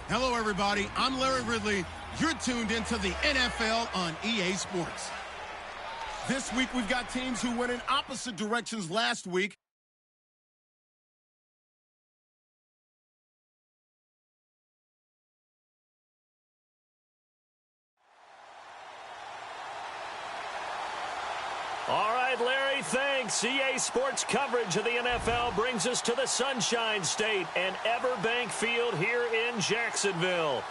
Hello, everybody. I'm Larry Ridley. You're tuned into the NFL on EA Sports. This week, we've got teams who went in opposite directions last week. All right, Larry, thanks. EA Sports coverage of the NFL brings us to the Sunshine State and Everbank Field here in Jacksonville.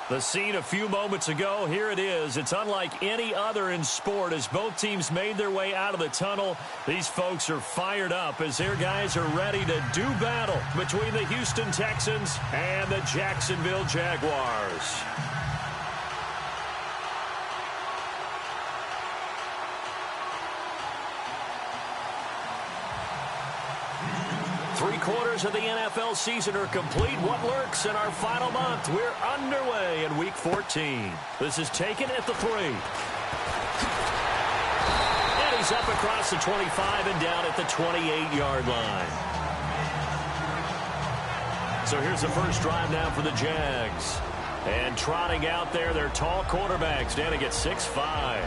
The scene a few moments ago, here it is. It's unlike any other in sport as both teams made their way out of the tunnel. These folks are fired up as their guys are ready to do battle between the Houston Texans and the Jacksonville Jaguars. Three-quarters of the NFL season are complete. What lurks in our final month? We're underway in Week 14. This is taken at the 3. And he's up across the 25 and down at the 28-yard line. So here's the first drive now for the Jags. And trotting out there, their tall quarterback standing at 6'5".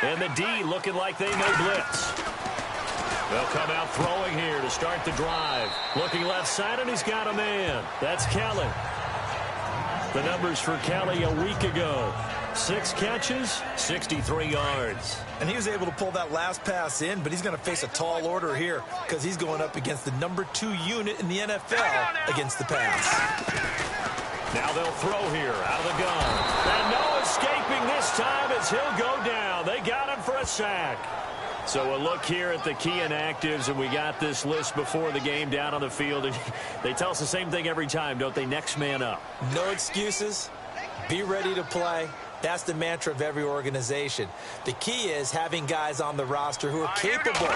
And the D looking like they may blitz. They'll come out throwing here to start the drive. Looking left side, and he's got a man. That's Kelly. The numbers for Kelly a week ago. 6 catches, 63 yards. And he was able to pull that last pass in, but he's going to face a tall order here because he's going up against the number 2 unit in the NFL against the pass. Now they'll throw here out of the gun. And no escaping this time as he'll go down. They got him for a sack. So a look here at the key inactives, and we got this list before the game down on the field. And they tell us the same thing every time, don't they? Next man up. No excuses. Be ready to play. That's the mantra of every organization. The key is having guys on the roster who are capable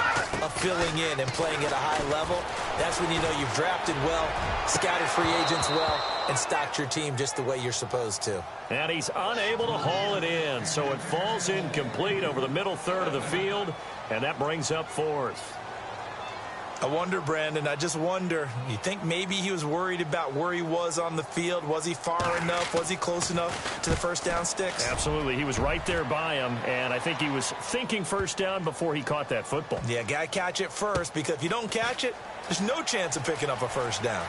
of filling in and playing at a high level. That's when you know you've drafted well, scouted free agents well, and stocked your team just the way you're supposed to. And he's unable to haul it in, so it falls incomplete over the middle third of the field, and that brings up 4th. I wonder, Brandon, I just wonder, you think maybe he was worried about where he was on the field? Was he far enough? Was he close enough to the first down sticks? Absolutely. He was right there by him, and I think he was thinking first down before he caught that football. Yeah, got to catch it first, because if you don't catch it, there's no chance of picking up a first down.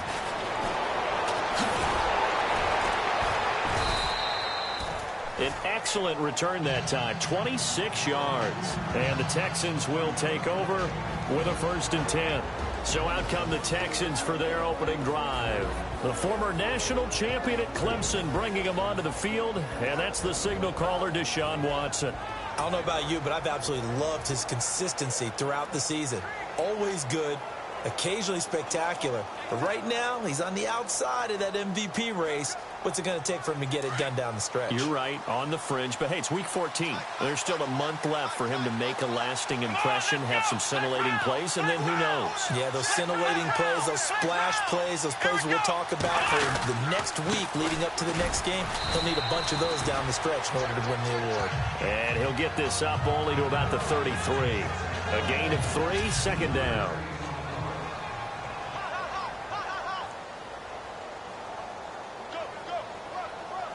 An excellent return that time, 26 yards. And the Texans will take over with a 1st and 10. So out come the Texans for their opening drive. The former national champion at Clemson bringing him onto the field, and that's the signal caller, Deshaun Watson. I don't know about you, but I've absolutely loved his consistency throughout the season. Always good, occasionally spectacular. But right now, he's on the outside of that MVP race. What's it going to take for him to get it done down the stretch? You're right, on the fringe. But, hey, it's Week 14. There's still a month left for him to make a lasting impression, have some scintillating plays, and then who knows? Yeah, those scintillating plays, those splash plays, those plays we'll talk about for the next week leading up to the next game. He'll need a bunch of those down the stretch in order to win the award. And he'll get this up only to about the 33. A gain of 3, 2nd down.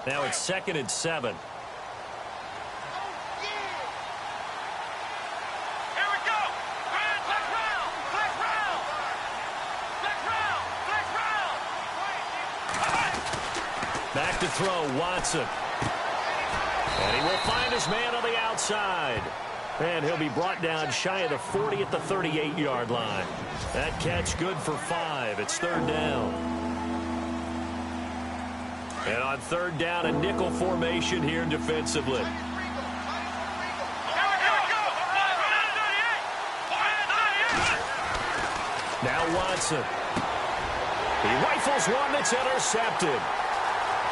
Now it's 2nd and 7. Back to throw, Watson. And he will find his man on the outside. And he'll be brought down shy of the 40 at the 38-yard line. That catch good for 5. It's 3rd down. And on 3rd down, a nickel formation here defensively. Now Watson. He rifles one that's intercepted.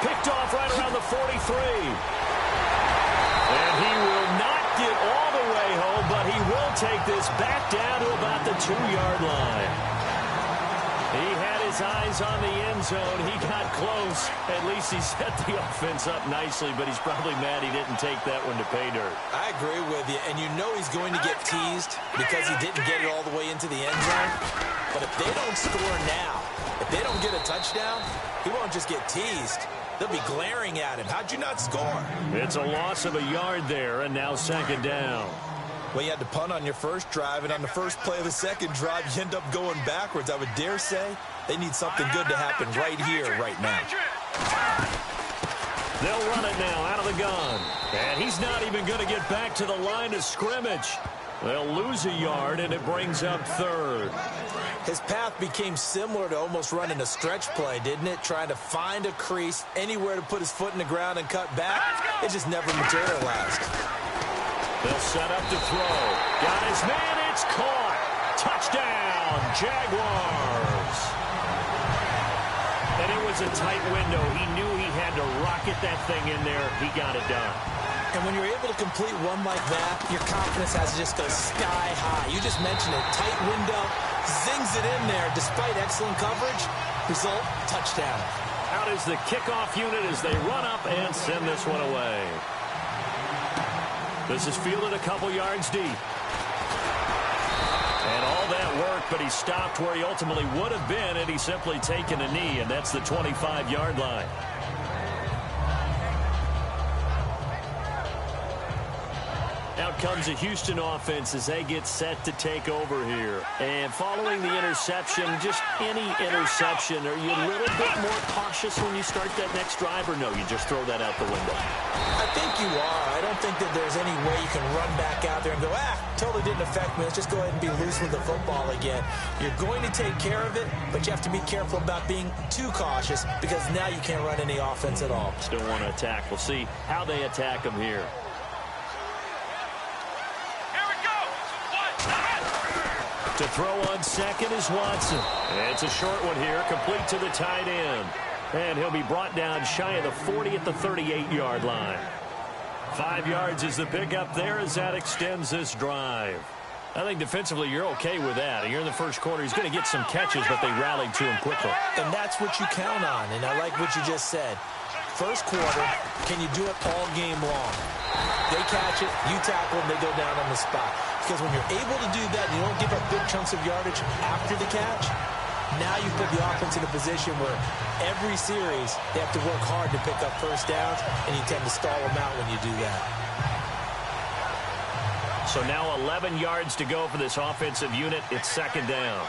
Picked off right around the 43. And he will not get all the way home, but he will take this back down to about the 2-yard line. He had his eyes on the end zone. He got close. At least he set the offense up nicely, but he's probably mad he didn't take that one to pay dirt. I agree with you, and you know he's going to get teased because he didn't get it all the way into the end zone. But if they don't score now, if they don't get a touchdown, he won't just get teased. They'll be glaring at him. How'd you not score? It's a loss of a yard there, and now second down. Well, you had to punt on your first drive, and on the first play of the second drive, you end up going backwards. I would dare say they need something good to happen right here, right now. They'll run it now out of the gun. And he's not even going to get back to the line of scrimmage. They'll lose a yard, and it brings up third. His path became similar to almost running a stretch play, didn't it? Trying to find a crease, anywhere to put his foot in the ground and cut back. It just never materialized. They'll set up to throw. Got his man. It's caught. Touchdown, Jaguars. And it was a tight window. He knew he had to rocket that thing in there. He got it done. And when you're able to complete one like that, your confidence has to just go sky high. You just mentioned it. Tight window, zings it in there despite excellent coverage. Result, touchdown. Out is the kickoff unit as they run up and send this one away. This is fielded a couple yards deep. And all that work, but he stopped where he ultimately would have been had he simply taken a knee, and that's the 25-yard line. Out comes a Houston offense as they get set to take over here. And following the interception, just any interception, are you a little bit more cautious when you start that next drive, or no, you just throw that out the window? I think you are. I don't think that there's any way you can run back out there and go, totally didn't affect me. Let's just go ahead and be loose with the football again. You're going to take care of it, but you have to be careful about being too cautious because now you can't run any offense at all. Still want to attack. We'll see how they attack him here. To throw on second is Watson. It's a short one here, complete to the tight end. And he'll be brought down shy of the 40 at the 38-yard line. 5 yards is the pickup there as that extends this drive. I think defensively you're okay with that. You're in the first quarter. He's going to get some catches, but they rallied to him quickly. And that's what you count on, and I like what you just said. First quarter, can you do it all game long? They catch it, you tackle them, they go down on the spot. Because when you're able to do that and you don't give up big chunks of yardage after the catch, now you put the offense in a position where every series they have to work hard to pick up first downs, and you tend to stall them out when you do that. So now 11 yards to go for this offensive unit. It's second down.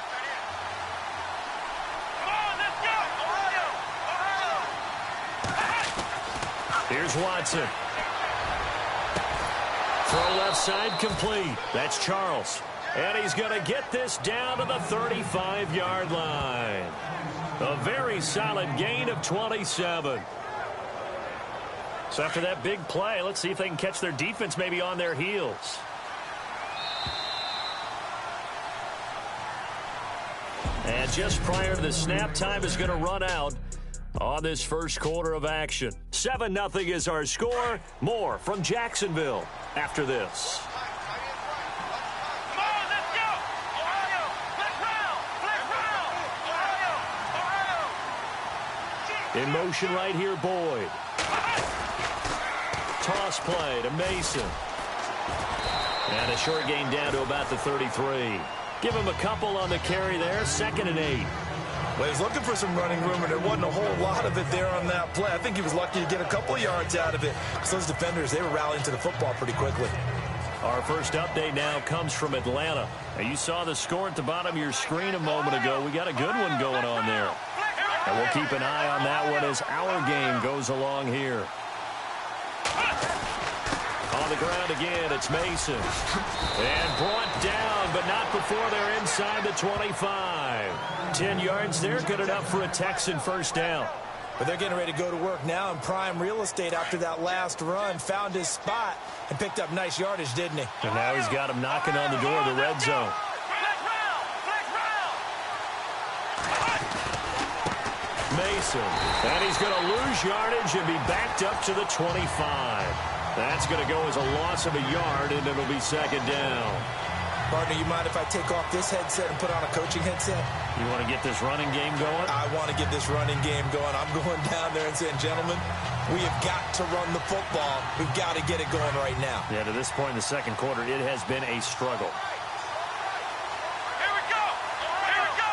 Here's Watson. Throw left side complete. That's Charles. And he's going to get this down to the 35-yard line. A very solid gain of 27. So after that big play, let's see if they can catch their defense maybe on their heels. And just prior to the snap, time is going to run out on this first quarter of action. 7-0 is our score. More from Jacksonville after this. In motion right here, Boyd. Toss play to Mason. And a short gain down to about the 33. Give him a couple on the carry there. 2nd and 8. Well, he was looking for some running room, and there wasn't a whole lot of it there on that play. I think he was lucky to get a couple of yards out of it. So those defenders, they were rallying to the football pretty quickly. Our first update now comes from Atlanta. And you saw the score at the bottom of your screen a moment ago. We got a good one going on there. And we'll keep an eye on that one as our game goes along here. On the ground again, it's Mason. And brought down, but not before they're inside the 25. 10 yards there, good enough for a Texan first down. But they're getting ready to go to work now in prime real estate after that last run. Found his spot and picked up nice yardage, didn't he? And now he's got him knocking on the door of the red zone. Mason. And he's going to lose yardage and be backed up to the 25. That's going to go as a loss of a yard, and it'll be second down. Partner, you mind if I take off this headset and put on a coaching headset? You want to get this running game going? I want to get this running game going. I'm going down there and saying, gentlemen, we have got to run the football. We've got to get it going right now. Yeah, to this point in the second quarter, it has been a struggle. Here we go. Here we go.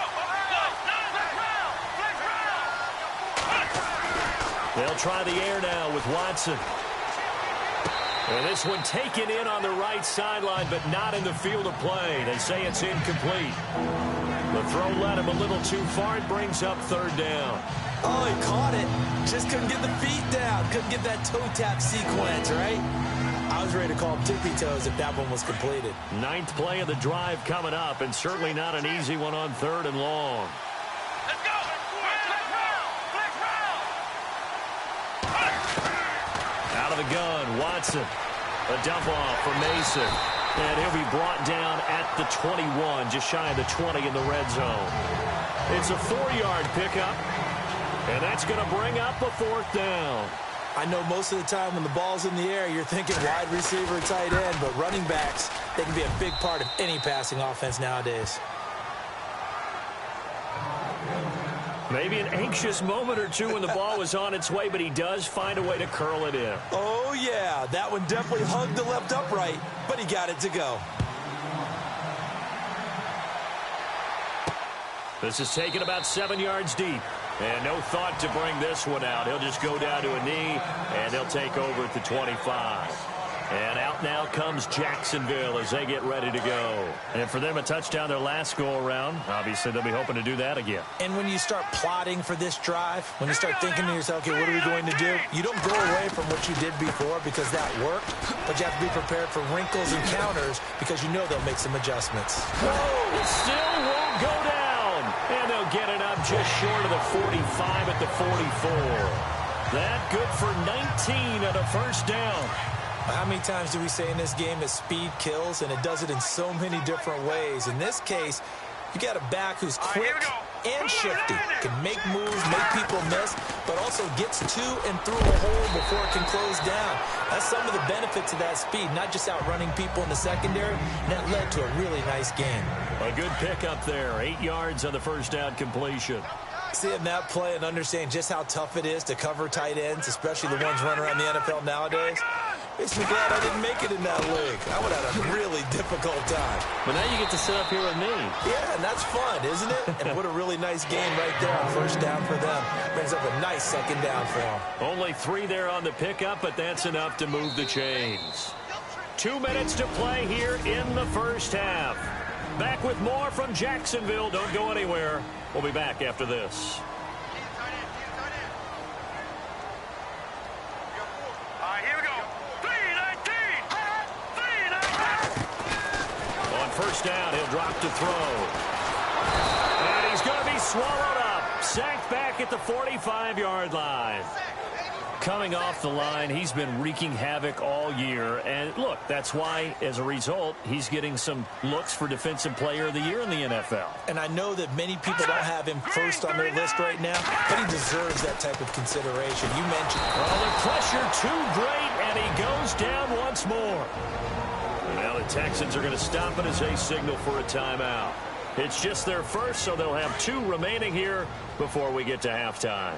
They'll try the air now with Watson. And this one taken in on the right sideline, but not in the field of play. They say it's incomplete. The throw led him a little too far. It brings up third down. Oh, he caught it. Just couldn't get the feet down. Couldn't get that toe tap sequence, right? I was ready to call him tippy toes if that one was completed. Ninth play of the drive coming up, and certainly not an easy one on third and long. Let's go. Out of the gun, Watson. A dump off for Mason. And he'll be brought down at the 21, just shy of the 20 in the red zone. It's a 4-yard pickup, and that's going to bring up a fourth down. I know most of the time when the ball's in the air, you're thinking wide receiver, tight end, but running backs, they can be a big part of any passing offense nowadays. Maybe an anxious moment or two when the ball was on its way, but he does find a way to curl it in. Oh, yeah. That one definitely hugged the left upright, but he got it to go. This is taken about 7 yards deep. And no thought to bring this one out. He'll just go down to a knee, and they'll take over at the 25. And out now comes Jacksonville as they get ready to go. And for them, a touchdown their last go-around. Obviously, they'll be hoping to do that again. And when you start plotting for this drive, when you start thinking to yourself, okay, what are we going to do? You don't go away from what you did before because that worked, but you have to be prepared for wrinkles and counters because you know they'll make some adjustments. Whoa, it still won't go down. And they'll get it up just short of the 45 at the 44. That good for 19 at a first down. How many times do we say in this game that speed kills, and it does it in so many different ways? In this case, you got a back who's quick and shifty, can make moves, make people miss, but also gets to and through a hole before it can close down. That's some of the benefits of that speed, not just outrunning people in the secondary, and that led to a really nice game. A good pickup there, 8 yards on the first down completion. Seeing that play and understand just how tough it is to cover tight ends, especially the ones running around the NFL nowadays, makes me glad I didn't make it in that league. I would have had a really difficult time. But now you get to sit up here with me. Yeah, and that's fun, isn't it? And what a really nice game right there on first down for them. Brings up a nice second down for them. Only 3 there on the pickup, but that's enough to move the chains. 2 minutes to play here in the first half. Back with more from Jacksonville. Don't go anywhere. We'll be back after this. First down, he'll drop to throw. And he's going to be swallowed up. Sacked back at the 45-yard line. Coming off the line, he's been wreaking havoc all year. And look, that's why, as a result, he's getting some looks for Defensive Player of the Year in the NFL. And I know that many people don't have him first on their list right now, but he deserves that type of consideration. You mentioned. Well, the pressure too great, and he goes down once more. Now the Texans are going to stop it as they signal for a timeout. It's just their first, so they'll have 2 remaining here before we get to halftime.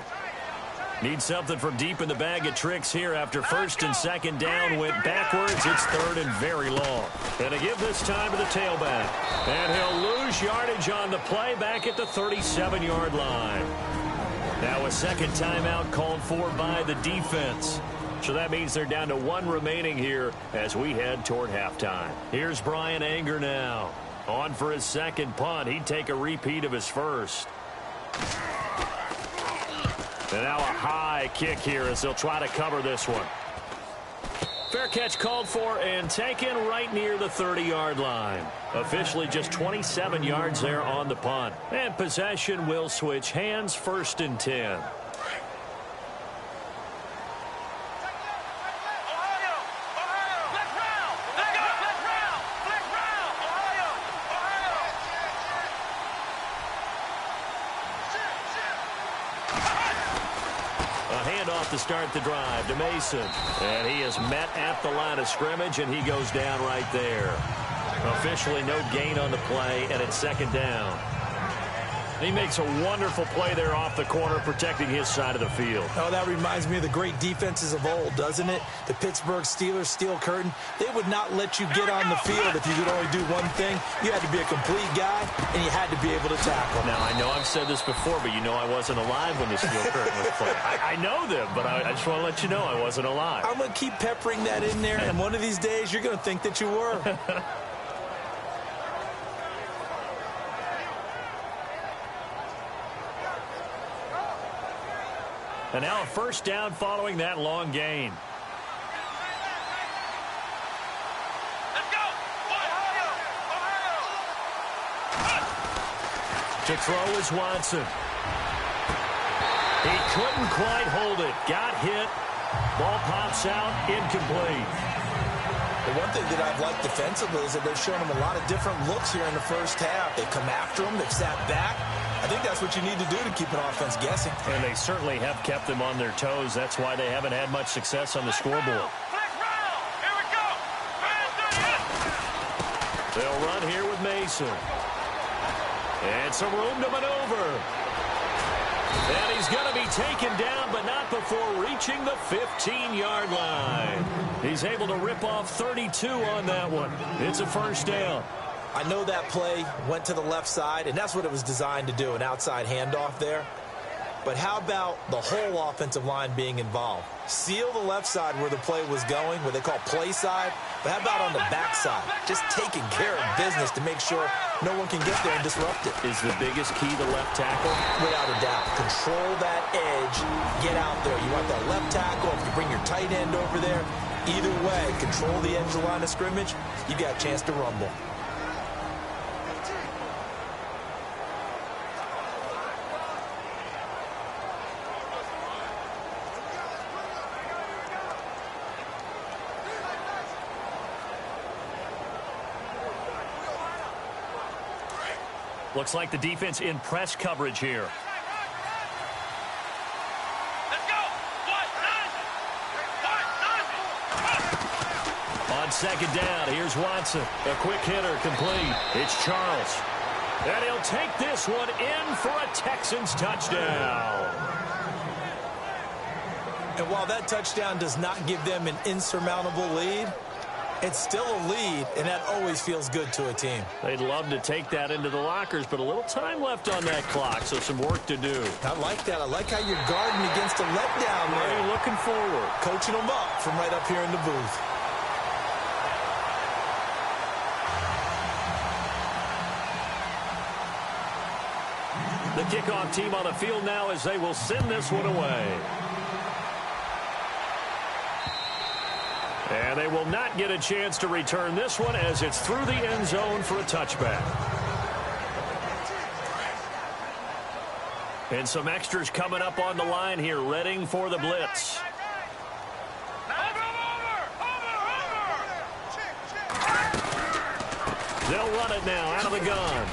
Need something from deep in the bag of tricks here after first and second down went backwards. It's third and very long. And to give this time to the tailback. And he'll lose yardage on the play back at the 37-yard line. Now a second timeout called for by the defense. So that means they're down to 1 remaining here as we head toward halftime. Here's Brian Anger now. On for his second punt. He'd take a repeat of his first. And now a high kick here as they'll try to cover this one. Fair catch called for and taken right near the 30-yard line. Officially just 27 yards there on the punt. And possession will switch hands, first and 10. to start the drive to Mason. And he is met at the line of scrimmage, and he goes down right there. Officially no gain on the play, and it's second down. He makes a wonderful play there off the corner, protecting his side of the field. Oh, that reminds me of the great defenses of old, doesn't it? The Pittsburgh Steelers, Steel Curtain. They would not let you get on the field if you could only do one thing. You had to be a complete guy, and you had to be able to tackle. Now, I know I've said this before, but you know I wasn't alive when the Steel Curtain was played. I know them, but I just want to let you know I wasn't alive. I'm going to keep peppering that in there, and one of these days you're going to think that you were. And now a first down following that long gain. Let's go! To throw is Watson. He couldn't quite hold it. Got hit. Ball pops out. Incomplete. The one thing that I've liked defensively is that they've shown him a lot of different looks here in the first half. They come after him. They've sat back. I think that's what you need to do to keep an offense guessing. And they certainly have kept them on their toes. That's why they haven't had much success on the scoreboard. Flex round! Here we go! They'll run here with Mason. And some room to maneuver. And he's going to be taken down, but not before reaching the 15-yard line. He's able to rip off 32 on that one. It's a first down. I know that play went to the left side, and that's what it was designed to do, an outside handoff there. But how about the whole offensive line being involved? Seal the left side where the play was going, what they call play side. But how about on the back side? Just taking care of business to make sure no one can get there and disrupt it. Is the biggest key the left tackle? Without a doubt. Control that edge. Get out there. You want that left tackle. If you bring your tight end over there, either way, control the edge of the line of scrimmage, you got a chance to rumble. Looks like the defense in press coverage here. Let's go! On second down, here's Watson. A quick hitter, complete. It's Charles. And he'll take this one in for a Texans touchdown. And while that touchdown does not give them an insurmountable lead, it's still a lead, and that always feels good to a team. They'd love to take that into the lockers, but a little time left on that clock, so some work to do. I like that. I like how you're guarding against a letdown there. Are you looking forward? Coaching them up from right up here in the booth. The kickoff team on the field now as they will send this one away. And they will not get a chance to return this one as it's through the end zone for a touchback. And some extras coming up on the line here, readying for the blitz. They'll run it now out of the gun.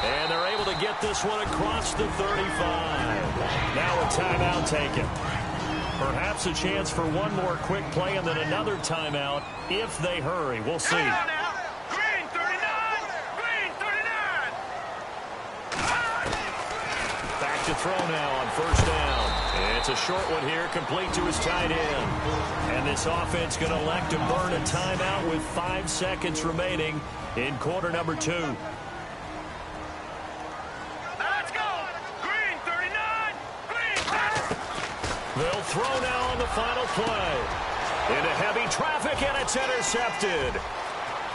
And they're able to get this one across the 35. Now a timeout taken. Perhaps a chance for one more quick play and then another timeout if they hurry. We'll see. Green 39! Green 39! Back to throw now on first down. It's a short one here, complete to his tight end. And this offense going to elect to burn a timeout with 5 seconds remaining in quarter number 2. Let's go! Green 39! Green! They'll throw now on the final play. Into heavy traffic, and it's intercepted.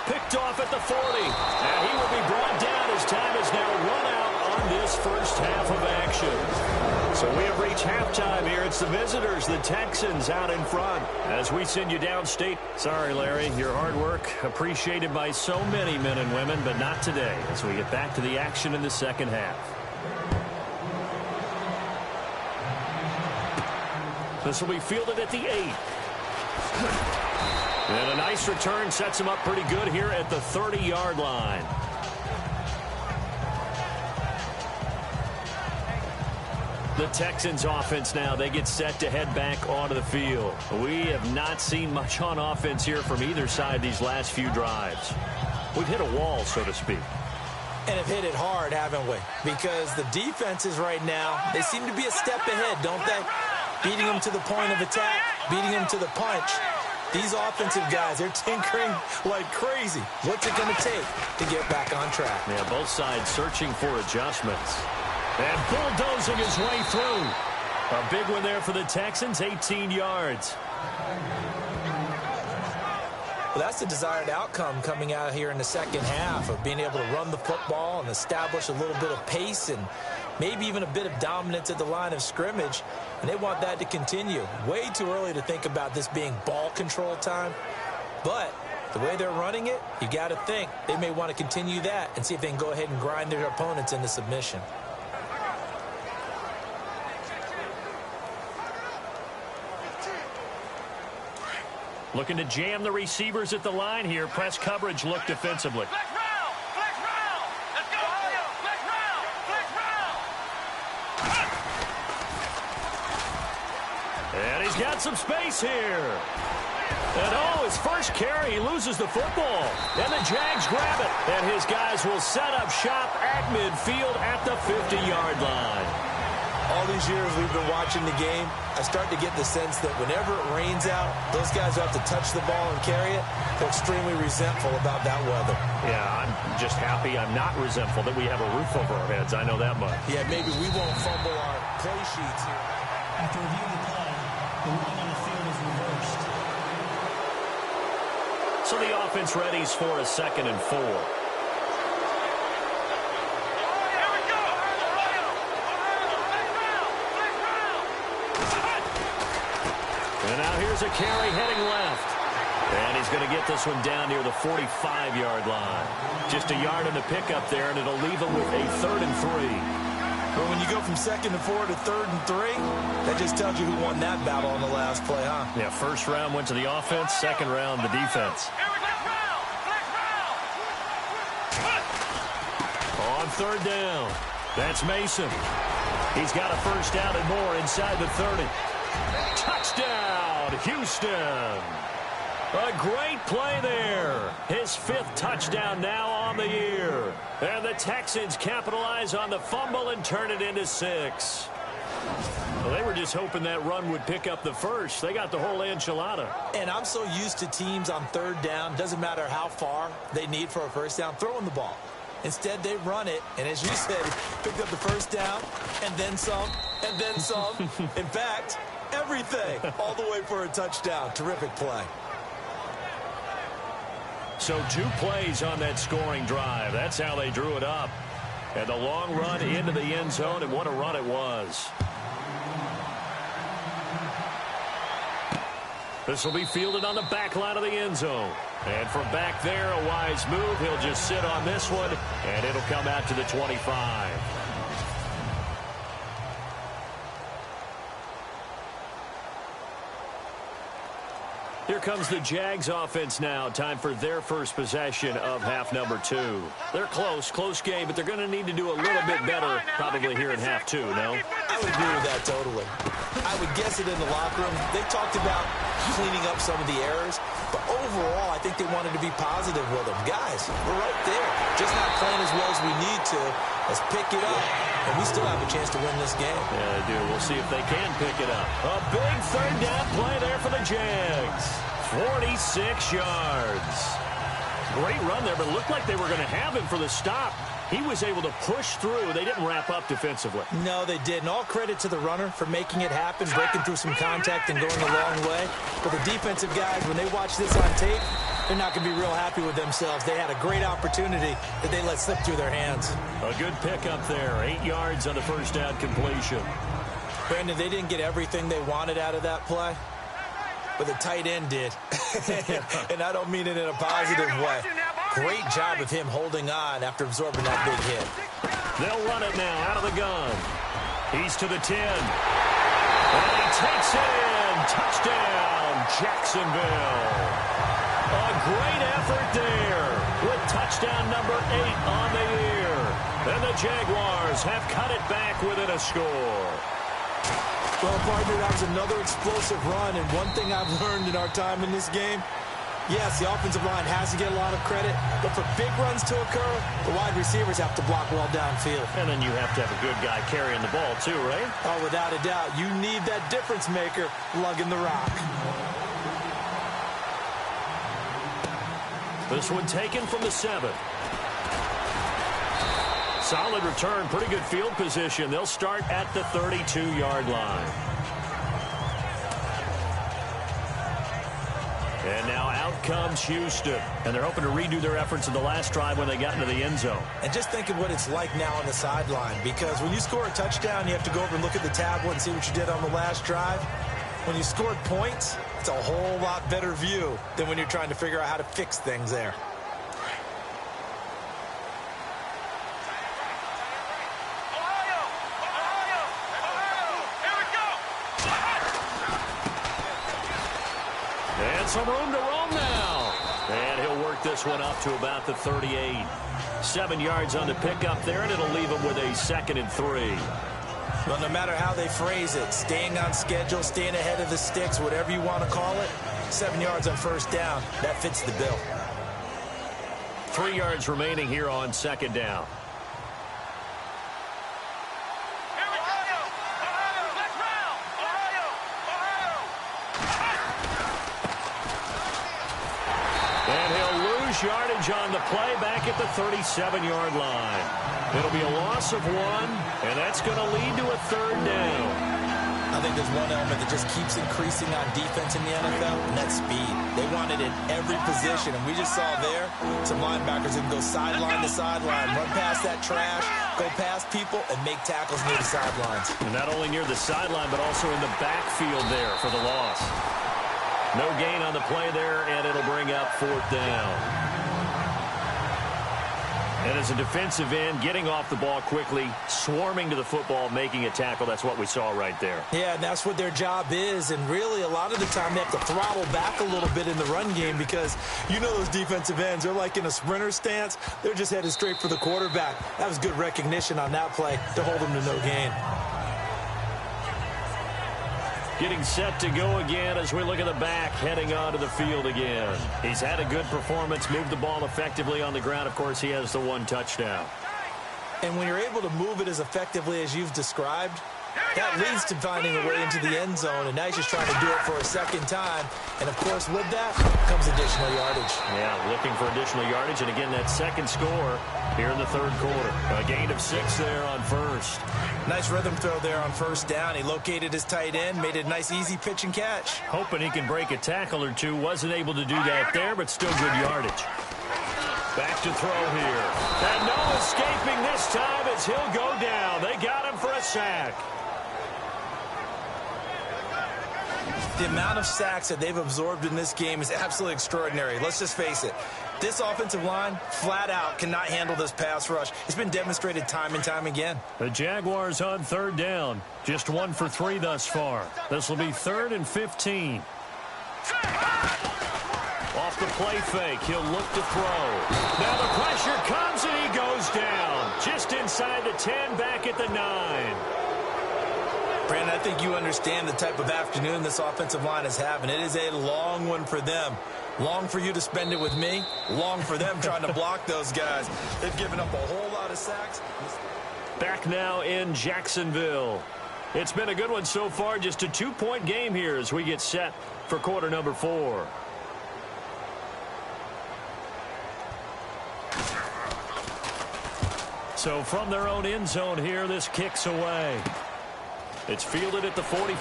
Picked off at the 40. And he will be brought down as time is now run out on this first half of action. So we have reached halftime here. It's the visitors, the Texans, out in front as we send you downstate. Sorry, Larry, your hard work appreciated by so many men and women, but not today as we get back to the action in the second half. This will be fielded at the 8. And a nice return sets him up pretty good here at the 30-yard line. The Texans offense now, they get set to head back onto the field. We have not seen much on offense here from either side these last few drives. We've hit a wall, so to speak. And have hit it hard, haven't we? Because the defenses right now, they seem to be a step ahead, don't they? Beating them to the point of attack, beating them to the punch. These offensive guys, they're tinkering like crazy. What's it going to take to get back on track? Yeah, both sides searching for adjustments. And bulldozing his way through. A big one there for the Texans, 18 yards. Well, that's the desired outcome coming out here in the second half of being able to run the football and establish a little bit of pace and maybe even a bit of dominance at the line of scrimmage. And they want that to continue. Way too early to think about this being ball control time. But the way they're running it, you got to think they may want to continue that and see if they can go ahead and grind their opponents into submission. Looking to jam the receivers at the line here. Press coverage look defensively. Flex round! Flex round! Let's go! Flex round! Flex round! And he's got some space here. And his first carry, he loses the football. And the Jags grab it. And his guys will set up shop at midfield at the 50-yard line. All these years we've been watching the game, I start to get the sense that whenever it rains out, those guys who have to touch the ball and carry it, they're extremely resentful about that weather. Yeah, I'm just happy I'm not resentful that we have a roof over our heads. I know that much. Yeah, maybe we won't fumble our play sheets here. After reviewing the play, the running on the field is reversed. So the offense readies for a 2nd and 4. And now here's a carry heading left. And he's going to get this one down near the 45-yard line. Just a yard in the pickup there, and it'll leave him with a 3rd and 3. Well, when you go from 2nd and 4 to 3rd and 3, that just tells you who won that battle on the last play, huh? Yeah, first round went to the offense, second round the defense. On 3rd down, that's Mason. He's got a first down and more inside the 30. Touchdown, Houston. A great play there. His 5th touchdown now on the year. And the Texans capitalize on the fumble and turn it into 6. Well, they were just hoping that run would pick up the first. They got the whole enchilada. And I'm so used to teams on 3rd down, doesn't matter how far they need for a first down, throwing the ball. Instead, they run it, and as you said, picked up the first down, and then some, and then some. In fact, everything, all the way for a touchdown. Terrific play. So 2 plays on that scoring drive. That's how they drew it up. And the long run into the end zone, and what a run it was. This will be fielded on the back line of the end zone. And from back there, a wise move. He'll just sit on this one, and it'll come out to the 25. Here comes the Jags offense now. Time for their first possession of half number 2. They're close game, but they're going to need to do a little bit better probably here in half 2, no? I would agree with that totally. I would guess it in the locker room. They talked about cleaning up some of the errors, but overall, I think they wanted to be positive with them. Guys, we're right there. Just not playing as well as we need to. Let's pick it up, and we still have a chance to win this game. Yeah, they do. We'll see if they can pick it up. A big 3rd down play there for the Jags. 46 yards. Great run there, but it looked like they were going to have him for the stop. He was able to push through. They didn't wrap up defensively. No, they didn't. All credit to the runner for making it happen, breaking through some contact and going a long way. But the defensive guys, when they watch this on tape, they're not going to be real happy with themselves. They had a great opportunity that they let slip through their hands. A good pickup there. 8 yards on the first down completion. Brandon, they didn't get everything they wanted out of that play, but the tight end did. And I don't mean it in a positive way. Great job of him holding on after absorbing that big hit. They'll run it now out of the gun. He's to the 10. And he takes it in. Touchdown, Jacksonville. A great effort there with touchdown number 8 on the year. And the Jaguars have cut it back within a score. Well, partner, that was another explosive run, and one thing I've learned in our time in this game, yes, the offensive line has to get a lot of credit, but for big runs to occur, the wide receivers have to block well downfield. And then you have to have a good guy carrying the ball too, right? Oh, without a doubt. You need that difference maker lugging the rock. This one taken from the 7. Solid return, pretty good field position. They'll start at the 32-yard line. And now out comes Houston. And they're hoping to redo their efforts in the last drive when they got into the end zone. And just think of what it's like now on the sideline, because when you score a touchdown, you have to go over and look at the tablet and see what you did on the last drive. When you scored points, it's a whole lot better view than when you're trying to figure out how to fix things there. And some room to roam now. And he'll work this one up to about the 38. 7 yards on the pickup there, and it'll leave him with a 2nd and 3. Well, no matter how they phrase it, staying on schedule, staying ahead of the sticks, whatever you want to call it, 7 yards on first down, that fits the bill. 3 yards remaining here on 2nd down. And he'll lose yardage on the play back at the 37-yard line. It'll be a loss of 1, and that's going to lead to a 3rd down. I think there's one element that just keeps increasing on defense in the NFL, and that's speed. They want it in every position, and we just saw there some linebackers that can go sideline to sideline, run past that trash, go past people, and make tackles near the sidelines. And not only near the sideline, but also in the backfield there for the loss. No gain on the play there, and it'll bring up 4th down. And as a defensive end, getting off the ball quickly, swarming to the football, making a tackle, that's what we saw right there. Yeah, and that's what their job is, and really a lot of the time they have to throttle back a little bit in the run game because you know those defensive ends, they're like in a sprinter stance. They're just headed straight for the quarterback. That was good recognition on that play to hold them to no gain. Getting set to go again as we look at the back, heading onto the field again. He's had a good performance, moved the ball effectively on the ground. Of course, he has the 1 touchdown. And when you're able to move it as effectively as you've described, that leads to finding a way into the end zone, and now he's just trying to do it for a 2nd time. And, of course, with that comes additional yardage. Yeah, looking for additional yardage, and again, that 2nd score here in the 3rd quarter. A gain of 6 there on 1st. Nice rhythm throw there on 1st down. He located his tight end, made it a nice, easy pitch and catch. Hoping he can break a tackle or two. Wasn't able to do that there, but still good yardage. Back to throw here. And no escaping this time as he'll go down. They got him for a sack. The amount of sacks that they've absorbed in this game is absolutely extraordinary. Let's just face it. This offensive line, flat out, cannot handle this pass rush. It's been demonstrated time and time again. The Jaguars on 3rd down. Just 1 for 3 thus far. This will be 3rd and 15. Off the play fake, he'll look to throw. Now the pressure comes and he goes down. Just inside the 10, back at the 9. Brandon, I think you understand the type of afternoon this offensive line is having. It is a long one for them. Long for you to spend it with me. Long for them trying to block those guys. They've given up a whole lot of sacks. Back now in Jacksonville. It's been a good one so far. Just a 2-point game here as we get set for quarter number 4. So from their own end zone here, this kicks away. It's fielded at the 45.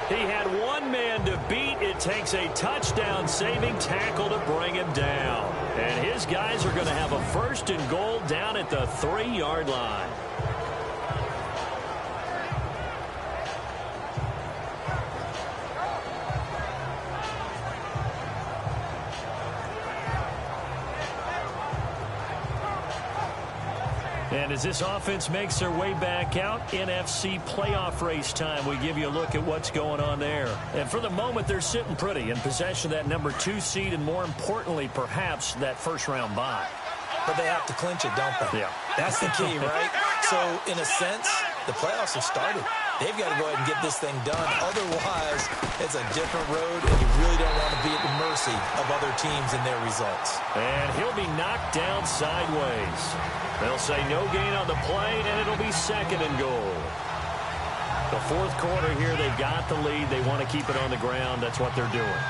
He had one man to beat. It takes a touchdown-saving tackle to bring him down. And his guys are going to have a 1st and goal down at the 3-yard line. And as this offense makes their way back out, NFC playoff race time, we give you a look at what's going on there. And for the moment, they're sitting pretty in possession of that number 2 seed and, more importantly, perhaps that 1st-round bye. But they have to clinch it, don't they? Yeah. That's the key, right? So, in a sense, the playoffs have started. They've got to go ahead and get this thing done. Otherwise, it's a different road, and you really don't want to be at the mercy of other teams and their results. And he'll be knocked down sideways. They'll say no gain on the play, and it'll be 2nd and goal. The fourth quarter here, they've got the lead. They want to keep it on the ground. That's what they're doing.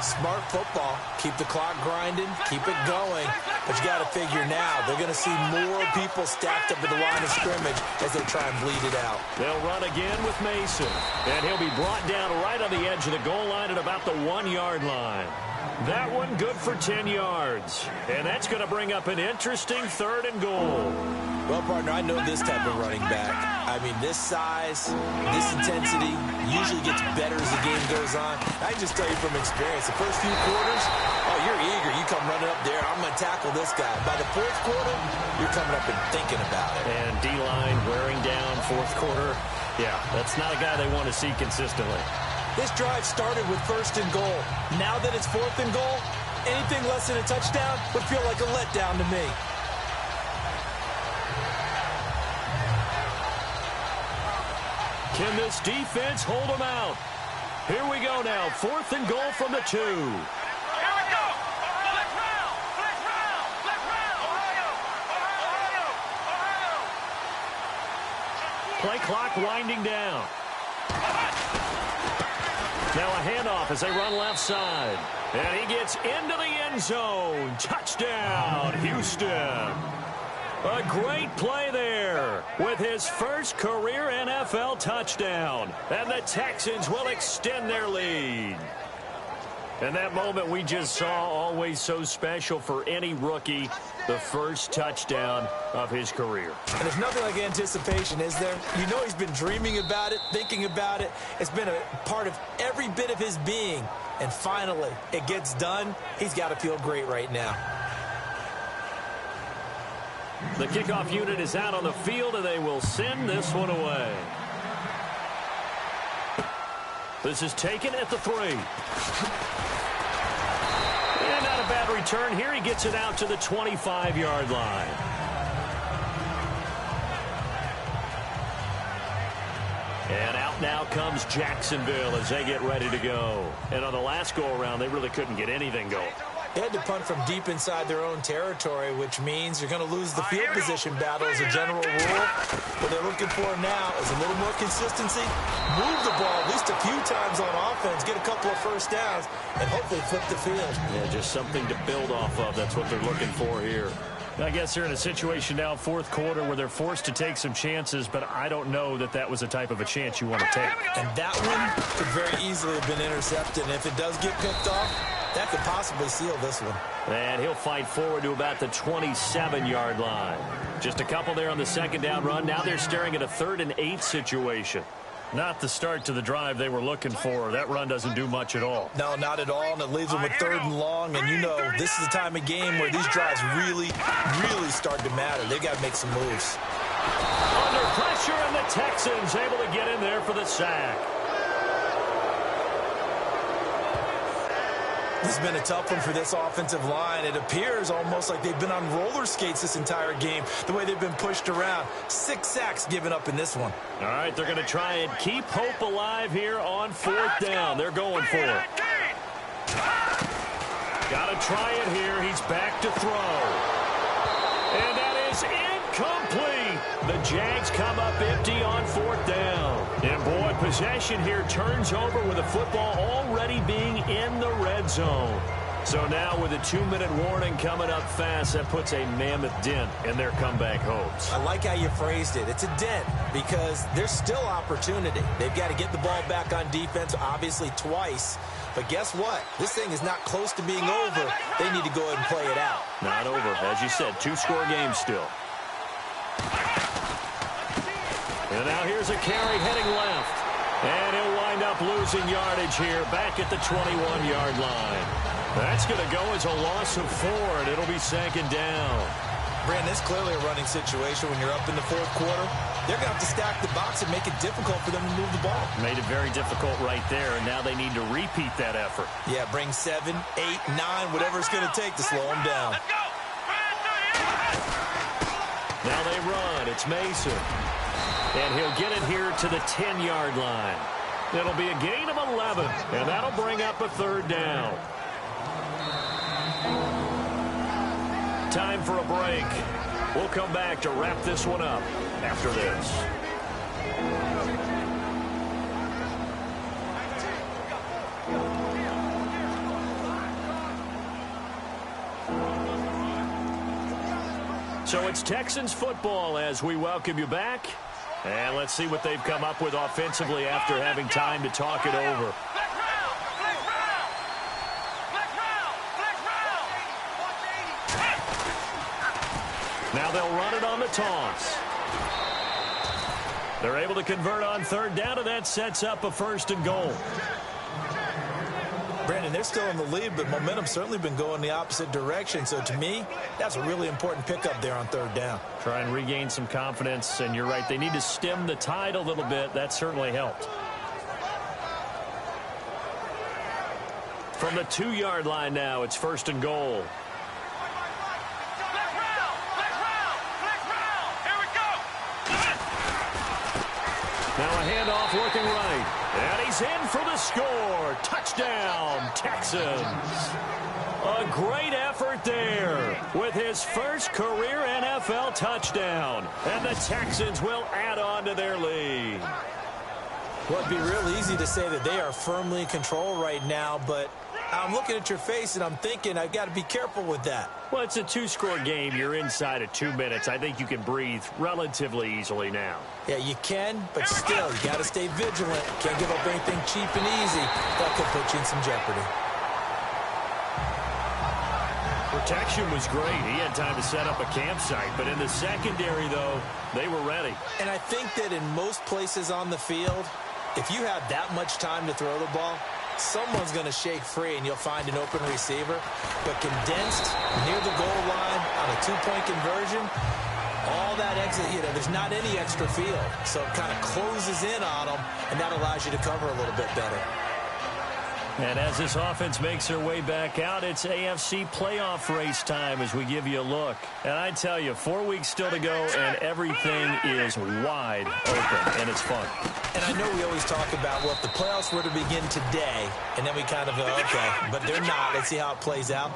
Smart football. Keep the clock grinding. Keep it going. But you got to figure now, they're going to see more people stacked up at the line of scrimmage as they try and bleed it out. They'll run again with Mason. And he'll be brought down right on the edge of the goal line at about the 1-yard line. That one good for 10 yards. And that's going to bring up an interesting 3rd and goal. Well, partner, I know this type of running back. I mean, this size, this intensity usually gets better as the game goes on. I can just tell you from experience, the first few quarters, oh, you're eager. You come running up there, I'm going to tackle this guy. By the 4th quarter, you're coming up and thinking about it. And D-line wearing down 4th quarter. Yeah, that's not a guy they want to see consistently. This drive started with 1st and goal. Now that it's 4th and goal, anything less than a touchdown would feel like a letdown to me. Can this defense hold them out? Here we go now. 4th and goal from the 2. Here we go. Let's round. Let's round. Let's round. Ohio. Play clock winding down. Now a handoff as they run left side. And he gets into the end zone. Touchdown, Houston. A great play there with his first career NFL touchdown. And the Texans will extend their lead. And that moment we just saw, always so special for any rookie, the first touchdown of his career. And there's nothing like anticipation, is there? You know he's been dreaming about it, thinking about it. It's been a part of every bit of his being. And finally, it gets done. He's got to feel great right now. The kickoff unit is out on the field, and they will send this one away. This is taken at the 3. And not a bad return here. He gets it out to the 25-yard line. And out now comes Jacksonville as they get ready to go. And on the last go-around, they really couldn't get anything going. They had to punt from deep inside their own territory, which means you're going to lose the field position battle as a general rule. What they're looking for now is a little more consistency, move the ball at least a few times on offense, get a couple of first downs, and hopefully flip the field. Yeah, just something to build off of. That's what they're looking for here. I guess they're in a situation now, 4th quarter, where they're forced to take some chances, but I don't know that that was the type of a chance you want to take. And that one could very easily have been intercepted, and if it does get picked off, that could possibly seal this one. And he'll fight forward to about the 27-yard line. Just a couple there on the 2nd down run. Now they're staring at a 3rd and 8 situation. Not the start to the drive they were looking for. That run doesn't do much at all. No, not at all, and it leaves them with 3rd and long. And you know, this is the time of game where these drives really start to matter. They've got to make some moves. Under pressure, and the Texans able to get in there for the sack. This has been a tough one for this offensive line. It appears almost like they've been on roller skates this entire game, the way they've been pushed around. 6 sacks given up in this one. All right, they're going to try and keep hope alive here on 4th down. They're going for it. Got to try it here. He's back to throw. And that is incomplete. The Jags come up empty on 4th down. And boy, possession here turns over with the football already being in the red zone. So now with a 2-minute warning coming up fast, that puts a mammoth dent in their comeback hopes. I like how you phrased it. It's a dent because there's still opportunity. They've got to get the ball back on defense, obviously twice. But guess what? This thing is not close to being over. They need to go ahead and play it out. Not over. As you said, 2-score game still. And now here's a carry heading left. And he'll wind up losing yardage here back at the 21-yard line. That's going to go as a loss of 4, and it'll be 2nd down. Brandon, it's clearly a running situation when you're up in the 4th quarter. They're going to have to stack the box and make it difficult for them to move the ball. Made it very difficult right there, and now they need to repeat that effort. Yeah, bring 7, 8, 9, whatever it's going to take to slow them down. Let's go. Now they run. It's Mason. And he'll get it here to the 10-yard line. It'll be a gain of 11, and that'll bring up a third down. Time for a break. We'll come back to wrap this one up after this. So it's Texans football as we welcome you back. And let's see what they've come up with offensively after having time to talk it over. Now they'll run it on the toss. They're able to convert on third down, and that sets up a 1st and goal. Brandon, they're still in the lead, but momentum's certainly been going the opposite direction. So to me, that's a really important pickup there on third down. Try and regain some confidence, and you're right. They need to stem the tide a little bit. That certainly helped. From the 2-yard line now, it's 1st and goal. Now a handoff looking right. And he's in for the score. Touchdown, Texans. A great effort there with his first career NFL touchdown. And the Texans will add on to their lead. Well, it'd be real easy to say that they are firmly in control right now, but I'm looking at your face and I'm thinking I've got to be careful with that. Well, it's a 2-score game. You're inside of 2 minutes. I think you can breathe relatively easily now. Yeah, you can, but still, you got to stay vigilant. Can't give up anything cheap and easy. That could put you in some jeopardy. Protection was great. He had time to set up a campsite, but in the secondary, though, they were ready. And I think that in most places on the field, if you have that much time to throw the ball, someone's going to shake free and you'll find an open receiver. But condensed near the goal line on a 2-point conversion, all that exit, there's not any extra field. So it kind of closes in on them, and that allows you to cover a little bit better. And as this offense makes their way back out, it's AFC playoff race time as we give you a look. And I tell you, 4 weeks still to go, and everything is wide open, and it's fun. And I know we always talk about, well, if the playoffs were to begin today, and then we kind of go, okay, but they're not. Let's see how it plays out.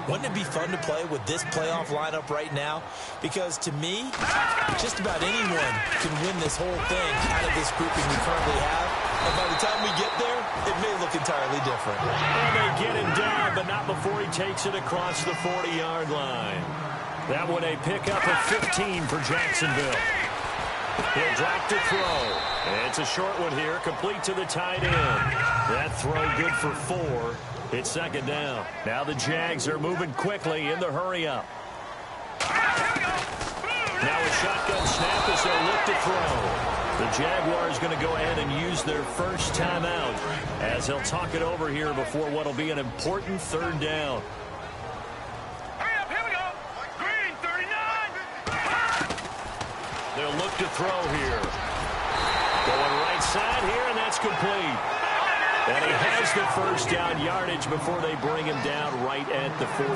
Wouldn't it be fun to play with this playoff lineup right now? Because to me, just about anyone can win this whole thing out of this grouping we currently have. And by the time we get there, it may look entirely different. And they get him down, but not before he takes it across the 40-yard line. That one a pickup of 15 for Jacksonville. He'll drop to throw. And it's a short one here, complete to the tight end. That throw good for 4. It's 2nd down. Now the Jags are moving quickly in the hurry-up. Now a shotgun snap as they look to throw. The Jaguars going to go ahead and use their first timeout as they'll talk it over here before what will be an important 3rd down. Hurry up, here we go. Green, 39. They'll look to throw here. Going right side here, and that's complete. And he has the first down yardage before they bring him down right at the 45.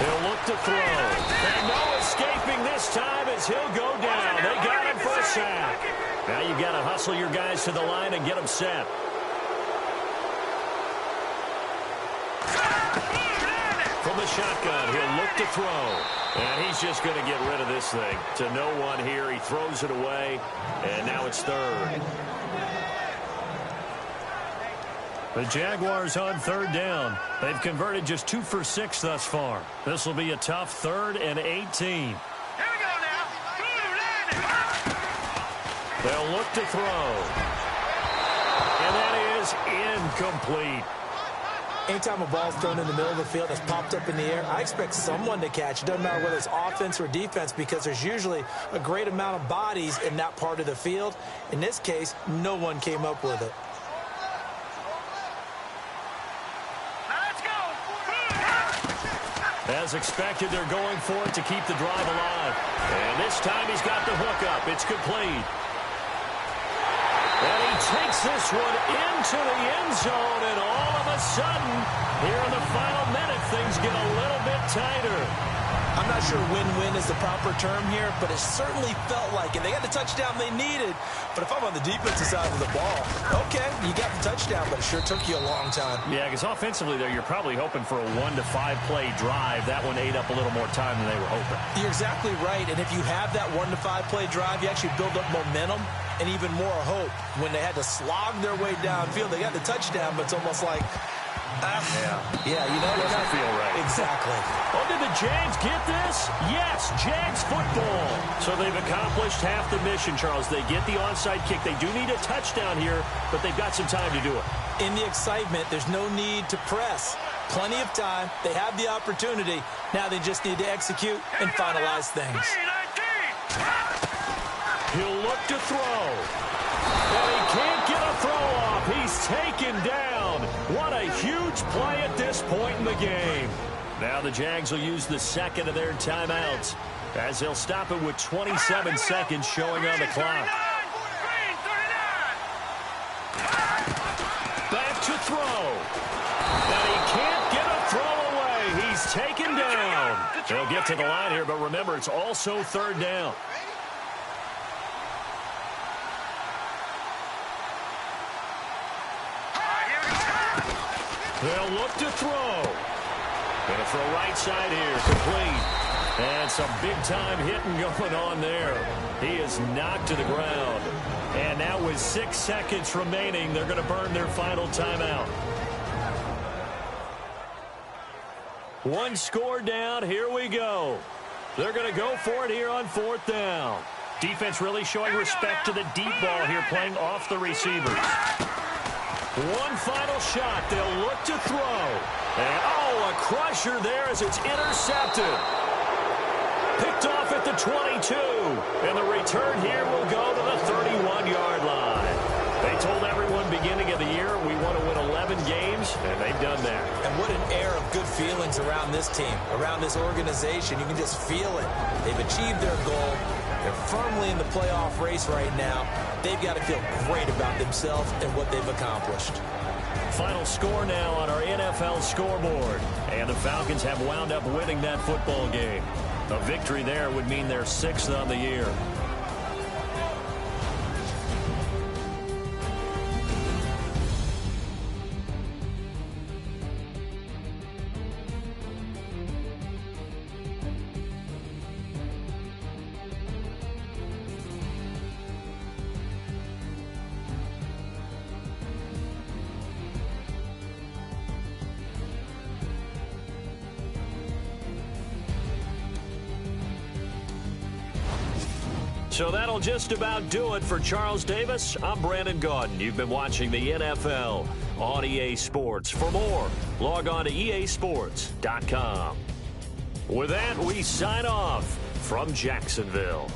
He'll look to throw. And no escaping this time as he'll go down. They got him for a sack. Now you've got to hustle your guys to the line and get them set. From the shotgun, he'll look to throw. And he's just going to get rid of this thing. To no one here. He throws it away. And now it's 3rd. The Jaguars on 3rd down. They've converted just 2 for 6 thus far. This will be a tough 3rd and 18. Here we go now. They'll look to throw. And that is incomplete. Anytime a ball's thrown in the middle of the field that's popped up in the air, I expect someone to catch. It doesn't matter whether it's offense or defense because there's usually a great amount of bodies in that part of the field. In this case, no one came up with it. As expected, they're going for it to keep the drive alive. And this time he's got the hook up. It's complete. And he takes this one into the end zone, and all of a sudden, here in the final minute, things get a little bit tighter. I'm not sure win-win is the proper term here, but it certainly felt like it. They got the touchdown they needed, but if I'm on the defensive side of the ball, okay, you got the touchdown, but it sure took you a long time. Yeah, because offensively there, you're probably hoping for a 1 to 5 play drive. That one ate up a little more time than they were hoping. You're exactly right, and if you have that 1 to 5 play drive, you actually build up momentum and even more hope. When they had to slog their way downfield, they got the touchdown, but it's almost like, yeah, you know, doesn't feel right. Exactly. Oh, did the Jags get this? Yes, Jags football. So they've accomplished half the mission, Charles. They get the onside kick. They do need a touchdown here, but they've got some time to do it. In the excitement, there's no need to press. Plenty of time. They have the opportunity. Now they just need to execute and finalize things. He'll look to throw. And he can't get a throw off. He's taken down. What a huge play at this point in the game. Now the Jags will use the second of their timeouts as they'll stop it with 27 seconds showing on the clock. Back to throw. And he can't get a throw away. He's taken down. They'll get to the line here, but remember, it's also third down. They'll look to throw. Gonna throw right side here, complete. And some big-time hitting going on there. He is knocked to the ground. And now with 6 seconds remaining, they're going to burn their final timeout. One score down. Here we go. They're going to go for it here on fourth down. Defense really showing respect to the deep ball here, playing off the receivers. One final shot. They'll look to throw. And, a crusher there as it's intercepted. Picked off at the 22. And the return here will go to the 31-yard line. They told everyone beginning of the year, we want to win 11 games, and they've done that. And what an air of good feelings around this team, around this organization. You can just feel it. They've achieved their goal. They're firmly in the playoff race right now. They've got to feel great about themselves and what they've accomplished. Final score now on our NFL scoreboard. And the Falcons have wound up winning that football game. A victory there would mean they're 6th on the year. So that'll just about do it for Charles Davis. I'm Brandon Gaudin. You've been watching the NFL on EA Sports. For more, log on to easports.com. With that, we sign off from Jacksonville.